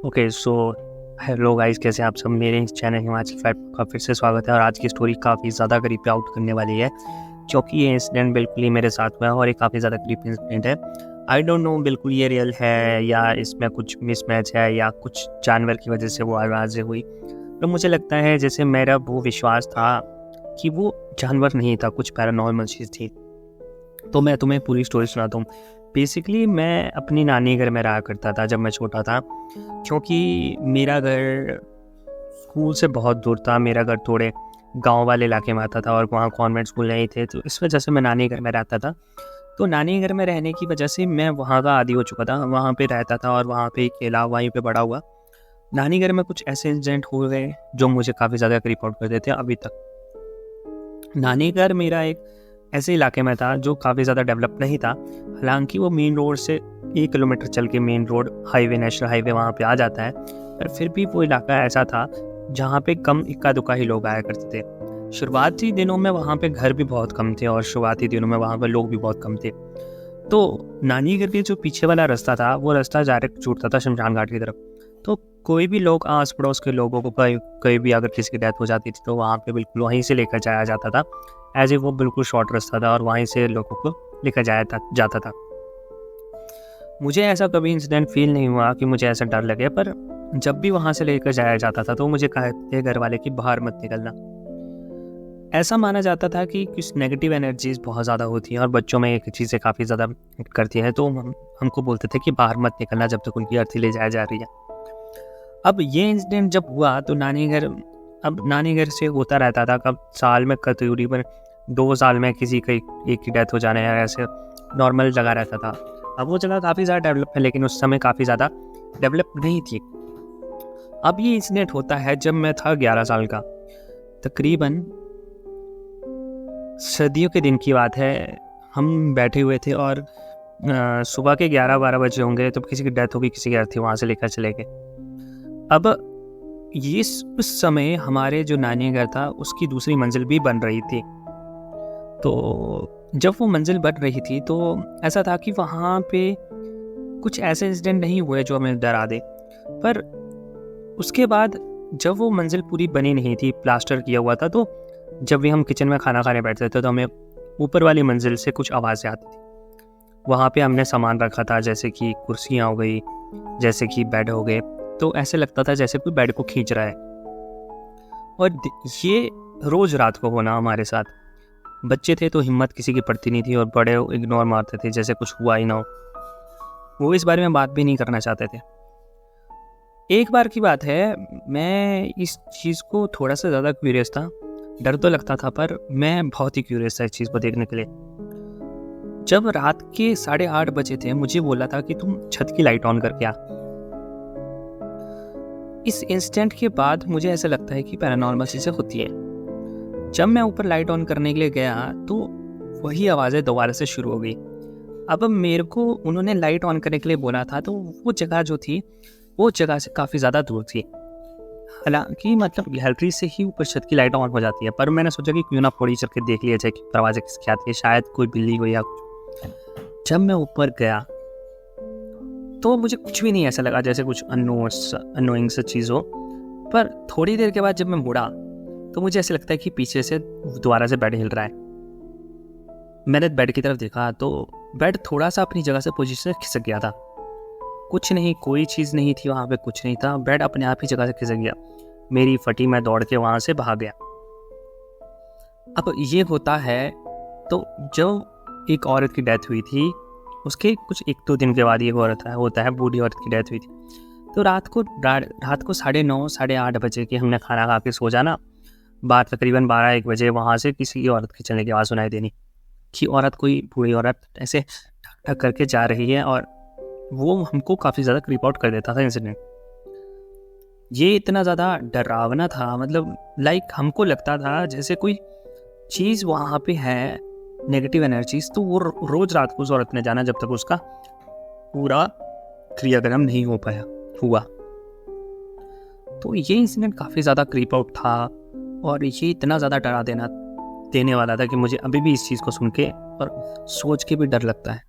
Okay so hello guys, कैसे आप सब। मेरे इस चैनल हिमाचल फैक्ट का फिर से स्वागत है। और आज की स्टोरी काफ़ी ज़्यादा क्रीपी आउट करने वाली है, क्योंकि ये इंसिडेंट बिल्कुल ही मेरे साथ हुआ है और ये काफ़ी ज़्यादा क्रीपी इंसिडेंट है। आई डोंट नो बिल्कुल ये रियल है या इसमें कुछ मिसमैच है या कुछ जानवर की वजह से वो आवाज़ें हुई। तो मुझे लगता है जैसे मेरा वो विश्वास था कि वो जानवर नहीं था, कुछ पैरानॉर्मल चीज़ थी। तो मैं तुम्हें पूरी स्टोरी सुनाता हूँ। बेसिकली मैं अपनी नानी घर में रहा करता था जब मैं छोटा था, क्योंकि मेरा घर स्कूल से बहुत दूर था। मेरा घर थोड़े गांव वाले इलाके में आता था और वहाँ कॉन्वेंट स्कूल नहीं थे, तो इस वजह से मैं नानी घर में रहता था। तो नानी घर में रहने की वजह से मैं वहाँ का आदी हो चुका था, वहाँ पे रहता था और वहाँ पे खेला, वहीं पे बड़ा हुआ। नानी घर में कुछ ऐसे इंसिडेंट हो गए जो मुझे काफ़ी ज़्यादा रिपोर्ट कर देते हैं अभी तक। नानी घर मेरा एक ऐसे इलाके में था जो काफ़ी ज़्यादा डेवलप नहीं था। हालांकि वो मेन रोड से 1 किलोमीटर चल के main road highway, national highway वहाँ पे आ जाता है, पर फिर भी वो इलाका ऐसा था जहाँ पे कम इक्का दुक्का ही लोग आया करते थे। शुरुआती दिनों में वहाँ पे घर भी बहुत कम थे और शुरुआती दिनों में वहाँ पे लोग भी बहुत कम थे। तो नानी घर के जो पीछे वाला रास्ता था वो रास्ता डायरेक्ट छूटता था शमशान घाट की तरफ। तो कोई भी लोग, आस पड़ोस के लोगों को कहीं भी अगर किसी की डेथ हो जाती थी तो वहाँ पे बिल्कुल वहीं से लेकर जाया जाता था, एज ए वो बिल्कुल शॉर्ट रास्ता था और वहीं से लोगों को लेकर जाता था। मुझे ऐसा कभी इंसिडेंट फील नहीं हुआ कि मुझे ऐसा डर लगे, पर जब भी वहाँ से लेकर जाया जाता था तो मुझे कहते घर वाले कि बाहर मत निकलना। ऐसा माना जाता था कि कुछ नेगेटिव एनर्जीज बहुत ज़्यादा होती हैं और बच्चों में एक चीज़ें काफ़ी ज़्यादा करती हैं, तो हमको बोलते थे कि बाहर मत निकलना जब तक उनकी अर्थी ले जाया जा रही है। अब ये इंसिडेंट जब हुआ तो नानी घर से होता रहता था, कब साल में तकरीबन 2 साल में किसी का एक की डेथ हो जाने या ऐसे नॉर्मल जगह रहता था। अब वो जगह काफ़ी ज़्यादा डेवलप है, लेकिन उस समय काफ़ी ज़्यादा डेवलप नहीं थी। अब ये इंसिडेंट होता है जब मैं था 11 साल का, तकरीबन सर्दियों के दिन की बात है। हम बैठे हुए थे और सुबह के 11-12 बजे होंगे, तो किसी की डेथ होगी, किसी की अर्थी वहाँ से लेकर चले गए। अब ये उस समय हमारे जो नानी घर था उसकी दूसरी मंजिल भी बन रही थी। तो जब वो मंजिल बन रही थी तो ऐसा था कि वहाँ पे कुछ ऐसे इंसिडेंट नहीं हुए जो हमें डरा दे, पर उसके बाद जब वो मंजिल पूरी बनी नहीं थी, प्लास्टर किया हुआ था, तो जब भी हम किचन में खाना खाने बैठते थे तो हमें ऊपर वाली मंजिल से कुछ आवाज़ें आती थी। वहाँ पे हमने सामान रखा था, जैसे कि कुर्सियाँ हो गई, जैसे कि बेड हो गए, तो ऐसे लगता था जैसे कोई बेड को खींच रहा है। और ये रोज़ रात को होना हमारे साथ। बच्चे थे तो हिम्मत किसी की पड़ती नहीं थी और बड़े इग्नोर मारते थे जैसे कुछ हुआ ही ना हो। वो इस बारे में बात भी नहीं करना चाहते थे। एक बार की बात है, मैं इस चीज़ को थोड़ा सा ज़्यादा क्यूरियस था। डर तो लगता था पर मैं बहुत ही क्यूरियस था इस चीज़ को देखने के लिए। जब रात के 8:30 बजे थे, मुझे बोला था कि तुम छत की लाइट ऑन करके आ। इस इंसिडेंट के बाद मुझे ऐसा लगता है कि पैरानॉर्मल चीज़ें होती है। जब मैं ऊपर लाइट ऑन करने के लिए गया तो वही आवाज़ें दोबारा से शुरू हो गई। अब मेरे को उन्होंने लाइट ऑन करने के लिए बोला था, तो वो जगह जो थी वो जगह से काफ़ी ज़्यादा दूर थी। हालांकि मतलब गैलरी से ही ऊपर छत की लाइट ऑन हो जाती है, पर मैंने सोचा कि क्यों ना थोड़ी चल के देख लिया जाए कि दरवाजे किसकी आती है, शायद कोई बिल्ली हो या कुछ। जब मैं ऊपर गया तो मुझे कुछ भी नहीं ऐसा लगा जैसे कुछ अनोइंग सा चीज़ हो, पर थोड़ी देर के बाद जब मैं मुड़ा तो मुझे ऐसा लगता है कि पीछे से दोबारा से बेड हिल रहा है। मैंने बेड की तरफ देखा तो बेड थोड़ा सा अपनी जगह से पोजीशन से खिसक गया था। कुछ नहीं, कोई चीज़ नहीं थी वहाँ पे, कुछ नहीं था, बेड अपने आप ही जगह से खिसक गया। मेरी फटी, मैं दौड़ के वहाँ से भाग गया। अब ये होता है तो जब एक औरत की डेथ हुई थी उसके कुछ 1-2 दिन के बाद ये होता है बूढ़ी औरत की डेथ हुई थी। तो रात को 9:30 8:30 बजे के हमने खाना खा के सो जाना। बात तकरीबन 12-1 बजे वहाँ से किसी औरत के चलने की आवाज़ सुनाई देनी कि कोई बूढ़ी औरत ऐसे ठक ठक करके जा रही है, और वो हमको काफ़ी ज़्यादा क्रीप आउट कर देता था इंसिडेंट। ये इतना ज़्यादा डरावना था, मतलब हमको लगता था जैसे कोई चीज़ वहाँ पे है, नेगेटिव एनर्जीज, तो वो रोज़ रात को उस औरत ने जाना जब तक उसका पूरा क्रियाक्रम नहीं हुआ। तो ये इंसिडेंट काफ़ी ज़्यादा क्रीप आउट था और ये इतना ज़्यादा डरा देने वाला था कि मुझे अभी भी इस चीज़ को सुन के और सोच के भी डर लगता है।